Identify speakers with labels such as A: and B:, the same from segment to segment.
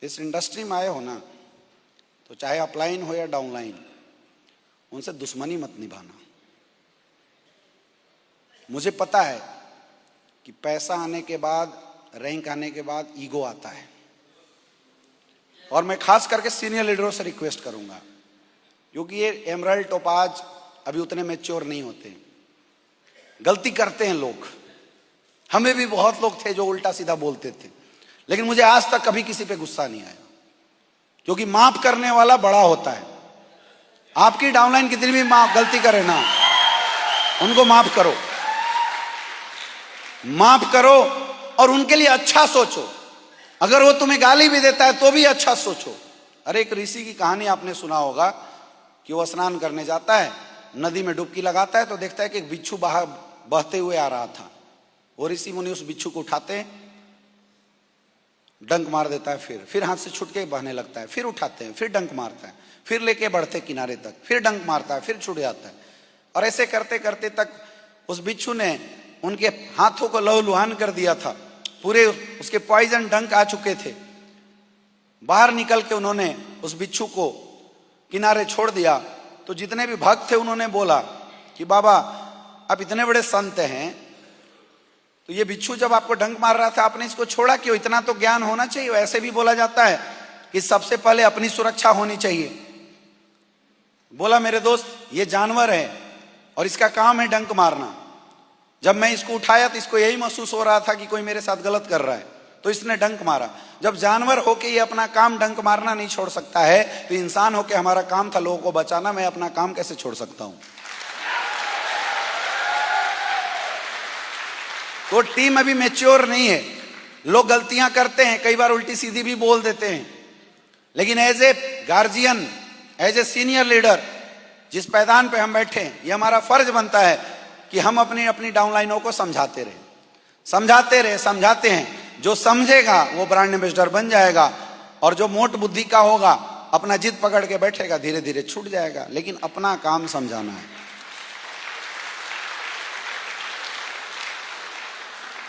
A: इस इंडस्ट्री में आए हो ना, तो चाहे अपलाइन हो या डाउनलाइन, उनसे दुश्मनी मत निभाना। मुझे पता है कि पैसा आने के बाद, रैंक आने के बाद ईगो आता है, और मैं खास करके सीनियर लीडरों से रिक्वेस्ट करूंगा, क्योंकि ये एमरल्ड टोपाज अभी उतने मैच्योर नहीं होते, गलती करते हैं लोग। हमें भी बहुत लोग थे जो उल्टा सीधा बोलते थे, लेकिन मुझे आज तक कभी किसी पे गुस्सा नहीं आया, क्योंकि माफ करने वाला बड़ा होता है। आपकी डाउनलाइन कितनी भी गलती करे ना, उनको माफ करो, माफ करो, और उनके लिए अच्छा सोचो। अगर वो तुम्हें गाली भी देता है तो भी अच्छा सोचो। अरे एक ऋषि की कहानी आपने सुना होगा कि वो स्नान करने जाता है, नदी में डुबकी लगाता है तो देखता है कि एक बिच्छू बाहर बहते हुए आ रहा था। वो ऋषि मुनि उस बिच्छू को उठाते हैं, डंक मार देता है, फिर हाथ से छूट के बहने लगता है, फिर उठाते हैं, फिर डंक मारता है, फिर लेके बढ़ते किनारे तक, फिर डंक मारता है, फिर छूट जाता है। और ऐसे करते करते तक उस बिच्छू ने उनके हाथों को लहूलुहान कर दिया था, पूरे उसके पॉइजन डंक आ चुके थे। बाहर निकल के उन्होंने उस बिच्छू को किनारे छोड़ दिया, तो जितने भी भक्त थे उन्होंने बोला कि बाबा आप इतने बड़े संत हैं, तो ये बिच्छू जब आपको डंक मार रहा था आपने इसको छोड़ा क्यों? इतना तो ज्ञान होना चाहिए। ऐसे भी बोला जाता है कि सबसे पहले अपनी सुरक्षा होनी चाहिए। बोला मेरे दोस्त ये जानवर है और इसका काम है डंक मारना। जब मैं इसको उठाया तो इसको यही महसूस हो रहा था कि कोई मेरे साथ गलत कर रहा है, तो इसने डंक मारा। जब जानवर होके ये अपना काम डंक मारना नहीं छोड़ सकता है, तो इंसान होके हमारा काम था लोगों को बचाना, मैं अपना काम कैसे छोड़ सकता हूं? तो टीम अभी मैच्योर नहीं है, लोग गलतियां करते हैं, कई बार उल्टी सीधी भी बोल देते हैं, लेकिन as a guardian, as a senior leader, जिस पैदान पे हम बैठे हैं, ये हमारा फर्ज बनता है कि हम अपनी अपनी डाउनलाइनों को समझाते हैं। जो समझेगा वो ब्रांड एम्बेसडर बन जाएगा, और जो मोट बुद्धि का होगा अपना जिद पकड़ के बैठेगा, धीरे धीरे छूट जाएगा। लेकिन अपना काम समझाना है।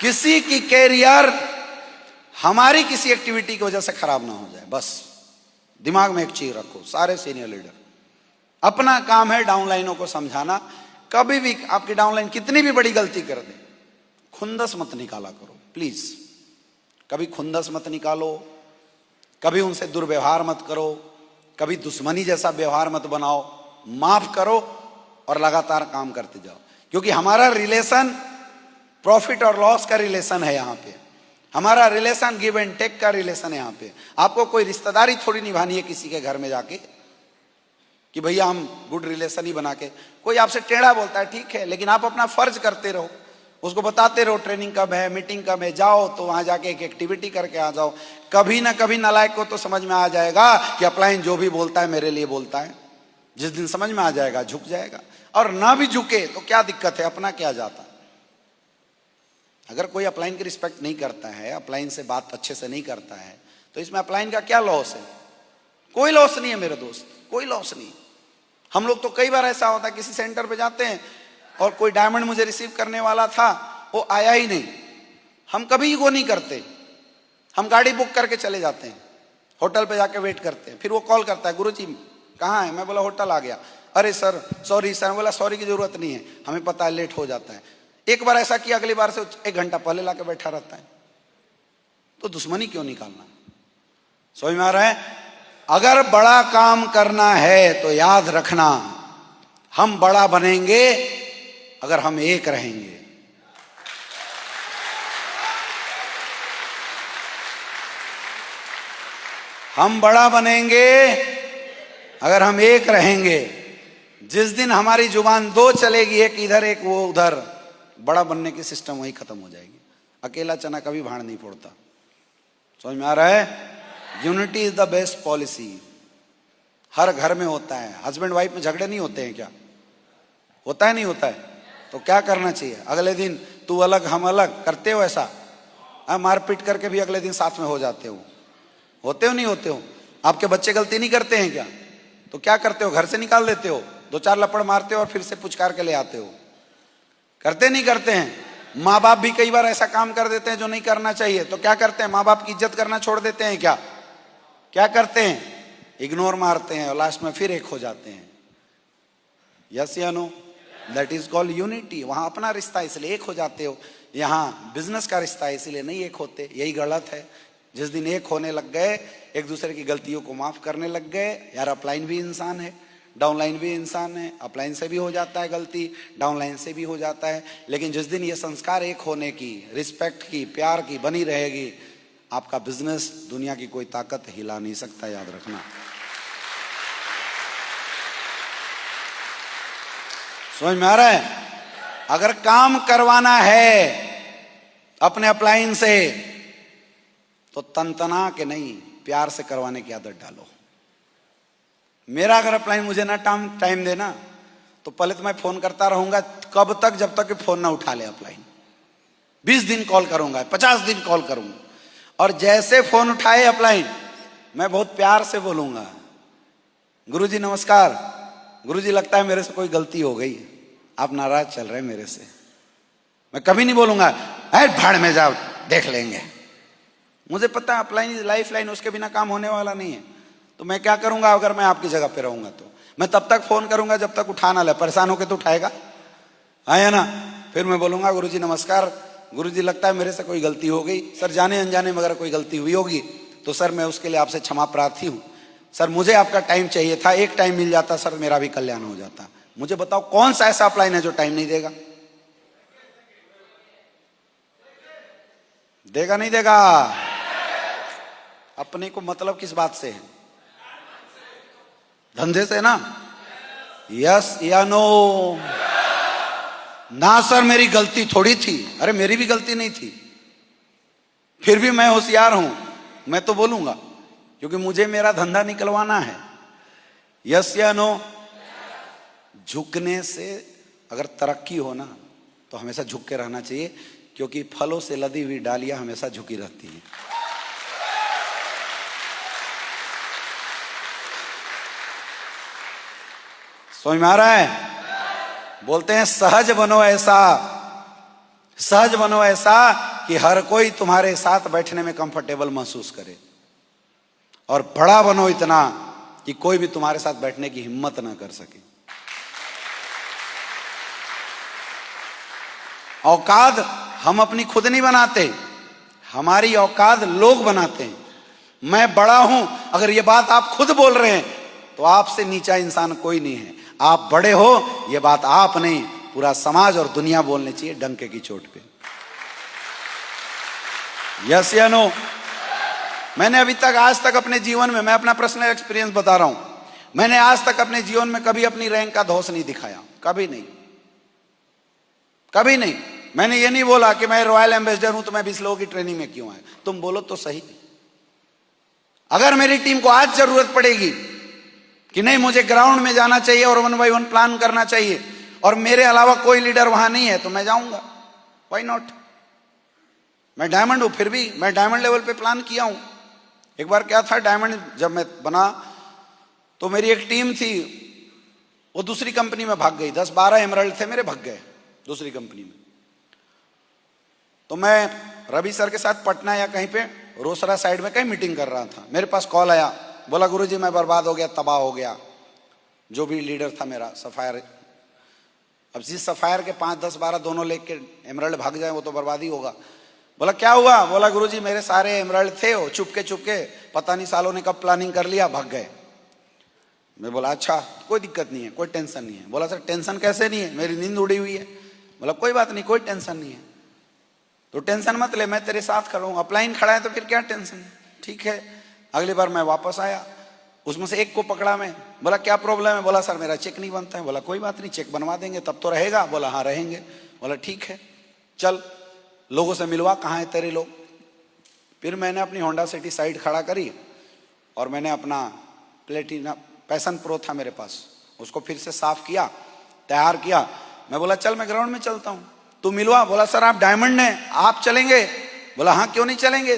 A: किसी की कैरियर हमारी किसी एक्टिविटी की वजह से खराब ना हो जाए, बस दिमाग में एक चीज रखो सारे सीनियर लीडर, अपना काम है डाउनलाइनों को समझाना। कभी भी आपकी डाउनलाइन कितनी भी बड़ी गलती कर दे, खुंदस मत निकाला करो प्लीज। कभी खुंदस मत निकालो, कभी उनसे दुर्व्यवहार मत करो, कभी दुश्मनी जैसा व्यवहार मत बनाओ। माफ करो और लगातार काम करते जाओ, क्योंकि हमारा रिलेशन प्रॉफिट और लॉस का रिलेशन है। यहाँ पे हमारा रिलेशन गिव एंड टेक का रिलेशन है। यहाँ पे आपको कोई रिश्तेदारी थोड़ी निभानी है किसी के घर में जाके कि भैया हम गुड रिलेशन ही बना के। कोई आपसे टेढ़ा बोलता है ठीक है, लेकिन आप अपना फर्ज करते रहो, उसको बताते रहो ट्रेनिंग कब है, मीटिंग कब है, जाओ तो वहां जाके एक एक्टिविटी करके आ जाओ। कभी ना कभी नालायक को तो समझ में आ जाएगा कि अपलाइन जो भी बोलता है मेरे लिए बोलता है। जिस दिन समझ में आ जाएगा झुक जाएगा, और ना भी झुके तो क्या दिक्कत है, अपना क्या जाता। अगर कोई अपलाइन की रिस्पेक्ट नहीं करता है, अपलाइन से बात अच्छे से नहीं करता है, तो इसमें अपलाइन का क्या लॉस है? कोई लॉस नहीं है मेरे दोस्त, कोई लॉस नहीं। हम लोग तो कई बार ऐसा होता है किसी सेंटर पे जाते हैं और कोई डायमंड मुझे रिसीव करने वाला था, वो आया ही नहीं, हम कभी वो नहीं करते, हम गाड़ी बुक करके चले जाते हैं, होटल पे जाके वेट करते हैं। फिर वो कॉल करता है गुरुजी कहाँ है, मैं बोला होटल आ गया। अरे सर सॉरी सर, बोला सॉरी की जरूरत नहीं है, हमें पता है लेट हो जाता है। एक बार ऐसा किया, अगली बार से 1 घंटा पहले लाके बैठा रहता है। तो दुश्मनी क्यों निकालना? समझ में आ रहा है? अगर बड़ा काम करना है तो याद रखना, हम बड़ा बनेंगे अगर हम एक रहेंगे। हम बड़ा बनेंगे अगर हम एक रहेंगे। जिस दिन हमारी जुबान 2 चलेगी, एक इधर एक वो उधर, बड़ा बनने की सिस्टम वही खत्म हो जाएगी। अकेला चना कभी भाड़ नहीं फोड़ता। समझ में आ रहा है? Unity is the best policy. हर घर में होता है। हस्बैंड वाइफ में झगड़े नहीं होते हैं क्या? होता है नहीं होता है? तो क्या करना चाहिए? अगले दिन तू अलग हम अलग करते हो ऐसा? मारपीट करके भी अगले दिन साथ में हो जाते हो। होते हो नहीं होते हो? आपके बच्चे गलती नहीं करते हैं क्या? तो क्या करते हो? घर से निकाल देते हो, 2-4 लपड़ मारते हो और फिर से पुचकार के ले आते हो। करते नहीं करते हैं? माँ बाप भी कई बार ऐसा काम कर देते हैं जो नहीं करना चाहिए, तो क्या करते हैं? माँ बाप की इज्जत करना छोड़ देते हैं क्या? क्या करते हैं? इग्नोर मारते हैं और लास्ट में फिर एक हो जाते हैं। यस या no? That is called unity. वहां अपना रिश्ता इसलिए एक हो जाते हो, यहाँ बिजनेस का रिश्ता है इसलिए नहीं एक होते। यही गलत है। जिस दिन एक होने लग गए, एक दूसरे की गलतियों को माफ करने लग गए, यार अपलाइन भी इंसान है, डाउनलाइन भी इंसान है, अपलाइन से भी हो जाता है गलती, डाउनलाइन से भी हो जाता है। लेकिन जिस दिन ये संस्कार एक होने की, रिस्पेक्ट की, प्यार की बनी रहेगी, आपका बिजनेस दुनिया की कोई ताकत हिला नहीं सकता, याद रखना। समझ में आ रहा है? अगर काम करवाना है अपने अपलाइन से तो तनतना के नहीं, प्यार से करवाने की आदत डालो। मेरा अगर अपलाइन मुझे ना टाइम देना तो पहले तो मैं फोन करता रहूंगा, कब तक? जब तक कि फोन ना उठा ले अपलाइन। 20 दिन कॉल करूंगा, 50 दिन कॉल करूंगा, और जैसे फोन उठाए अपलाइन, मैं बहुत प्यार से बोलूंगा, गुरुजी नमस्कार, गुरुजी लगता है मेरे से कोई गलती हो गई, आप नाराज चल रहे हैं मेरे से। मैं कभी नहीं बोलूंगा अरे भाड़ में जाओ देख लेंगे। मुझे पता है अपलाइन इज लाइफ लाइन, उसके बिना काम होने वाला नहीं है। तो मैं क्या करूंगा? अगर मैं आपकी जगह पे रहूंगा तो मैं तब तक फोन करूंगा जब तक उठाना ले। परेशान होकर तो उठाएगा, है ना? फिर मैं बोलूंगा गुरुजी नमस्कार, गुरुजी लगता है मेरे से कोई गलती हो गई, सर जाने अनजाने में अगर कोई गलती हुई होगी तो सर मैं उसके लिए आपसे क्षमा प्रार्थी हूँ। सर मुझे आपका टाइम चाहिए था, एक टाइम मिल जाता सर मेरा भी कल्याण हो जाता। मुझे बताओ कौन सा ऐसा अपलाइन है जो टाइम नहीं देगा? देगा नहीं देगा? अपने को मतलब किस बात से है? धंधे से ना? यस या नो? ना सर मेरी गलती थोड़ी थी। अरे मेरी भी गलती नहीं थी, फिर भी मैं होशियार हूं, मैं तो बोलूंगा क्योंकि मुझे मेरा धंधा निकलवाना है। यस या नो? झुकने से अगर तरक्की हो ना तो हमेशा झुक के रहना चाहिए, क्योंकि फलों से लदी हुई डालियां हमेशा झुकी रहती हैं। समझ में आ रहा है? बोलते हैं सहज बनो ऐसा, सहज बनो ऐसा कि हर कोई तुम्हारे साथ बैठने में कंफर्टेबल महसूस करे, और बड़ा बनो इतना कि कोई भी तुम्हारे साथ बैठने की हिम्मत ना कर सके। औकात हम अपनी खुद नहीं बनाते, हमारी औकात लोग बनाते हैं। मैं बड़ा हूं, अगर ये बात आप खुद बोल रहे हैं तो आपसे नीचा इंसान कोई नहीं है। आप बड़े हो, ये बात आप नहीं, पूरा समाज और दुनिया बोलनी चाहिए डंके की चोट पे। यस या नो? मैंने अभी तक, आज तक अपने जीवन में, मैं अपना पर्सनल एक्सपीरियंस बता रहा हूं, मैंने आज तक अपने जीवन में कभी अपनी रैंक का धौंस नहीं दिखाया, कभी नहीं, कभी नहीं। मैंने ये नहीं बोला कि मैं रॉयल एम्बेसडर हूं तो मैं 20 लोगों की ट्रेनिंग में क्यों आया। तुम बोलो तो सही। अगर मेरी टीम को आज जरूरत पड़ेगी कि नहीं मुझे ग्राउंड में जाना चाहिए और 1 by 1 प्लान करना चाहिए और मेरे अलावा कोई लीडर वहां नहीं है, तो मैं जाऊंगा, व्हाई नॉट। मैं डायमंड हूं, फिर भी मैं डायमंड लेवल पे प्लान किया हूं। एक बार क्या था, डायमंड जब मैं बना तो मेरी एक टीम थी, वो दूसरी कंपनी में भाग गई। 10-12 एमराल्ड थे मेरे, भाग गए दूसरी कंपनी में। तो मैं रवि सर के साथ पटना या कहीं पे रोसड़ा साइड में कहीं मीटिंग कर रहा था। मेरे पास कॉल आया, बोला गुरुजी मैं बर्बाद हो गया, तबाह हो गया। जो भी लीडर था मेरा, सफायर, अब जिस सफायर के 5, 10, 12 दोनों लेके एमराल्ड भाग जाए वो तो बर्बादी होगा। बोला क्या हुआ? बोला गुरुजी मेरे सारे एमराल्ड थे, वो चुपके पता नहीं सालों ने कब प्लानिंग कर लिया, भाग गए। मैं बोला अच्छा, कोई दिक्कत नहीं है, कोई टेंशन नहीं है। बोला सर टेंशन कैसे नहीं है, मेरी नींद उड़ी हुई है। बोला कोई बात नहीं, कोई टेंशन नहीं है, तो टेंशन मत ले, मैं तेरे साथ खड़ा हूं। अपलाइन खड़ा है तो फिर क्या टेंशन है, ठीक है। अगली बार मैं वापस आया, उसमें से एक को पकड़ा मैं। बोला क्या प्रॉब्लम है? बोला सर मेरा चेक नहीं बनता है। बोला कोई बात नहीं, चेक बनवा देंगे, तब तो रहेगा। बोला हाँ रहेंगे। बोला ठीक है, चल लोगों से मिलवा, कहाँ है तेरे लोग। फिर मैंने अपनी होंडा सिटी साइड खड़ा करी और मैंने अपना प्लेटिना पैशन प्रो था मेरे पास, उसको फिर से साफ किया, तैयार किया। मैं बोला चल मैं ग्राउंड में चलता हूँ, तू मिलवा। बोला सर आप डायमंड हैं, आप चलेंगे? बोला हाँ क्यों नहीं चलेंगे,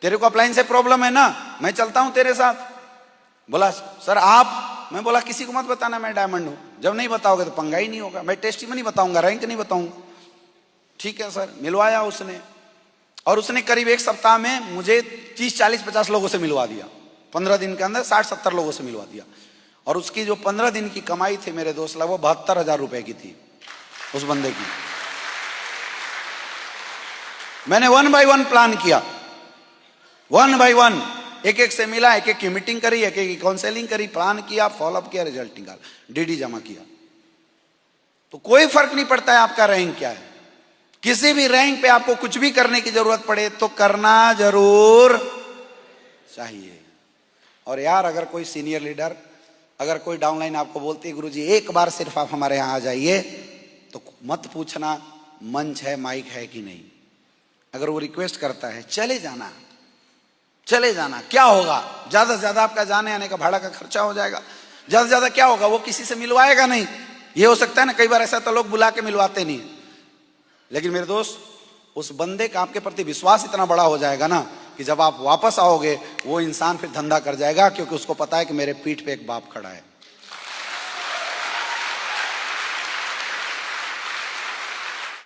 A: तेरे को अपलाइन से प्रॉब्लम है ना, मैं चलता हूँ तेरे साथ। बोला सर आप, मैं बोला किसी को मत बताना मैं डायमंड हूँ, जब नहीं बताओगे तो पंगा ही नहीं होगा, मैं टेस्टिमनी बताऊंगा, रैंक नहीं बताऊंगा। ठीक है सर। मिलवाया उसने, और उसने करीब 1 सप्ताह में मुझे 30, 40, 50 लोगों से मिलवा दिया। 15 दिन के अंदर 60-70 लोगों से मिलवा दिया। और उसकी जो 15 दिन की कमाई थी मेरे दोस्त, लगभग 72,000 रुपए की थी उस बंदे की। मैंने 1 by 1 प्लान किया, 1 by 1 एक एक से मिला, एक एक की मीटिंग करी, एक एक की काउंसलिंग करी, प्लान किया, फॉलोअप किया, रिजल्ट निकाला, डीडी जमा किया। तो कोई फर्क नहीं पड़ता है आपका रैंक क्या है, किसी भी रैंक पे आपको कुछ भी करने की जरूरत पड़े तो करना जरूर चाहिए। और यार अगर कोई सीनियर लीडर, अगर कोई डाउनलाइन आपको बोलती है गुरुजी एक बार सिर्फ आप हमारे यहां आ जाइए, तो मत पूछना मंच है माइक है कि नहीं। अगर वो रिक्वेस्ट करता है चले जाना, चले जाना, क्या होगा, ज्यादा से ज्यादा आपका जाने आने का भाड़ा का खर्चा हो जाएगा, ज्यादा से ज्यादा क्या होगा, वो किसी से मिलवाएगा नहीं। ये हो सकता है ना, कई बार ऐसा तो लोग बुला के मिलवाते नहीं, लेकिन मेरे दोस्त उस बंदे का आपके प्रति विश्वास इतना बड़ा हो जाएगा ना कि जब आप वापस आओगे वो इंसान फिर धंधा कर जाएगा, क्योंकि उसको पता है कि मेरे पीठ पे एक बाप खड़ा है।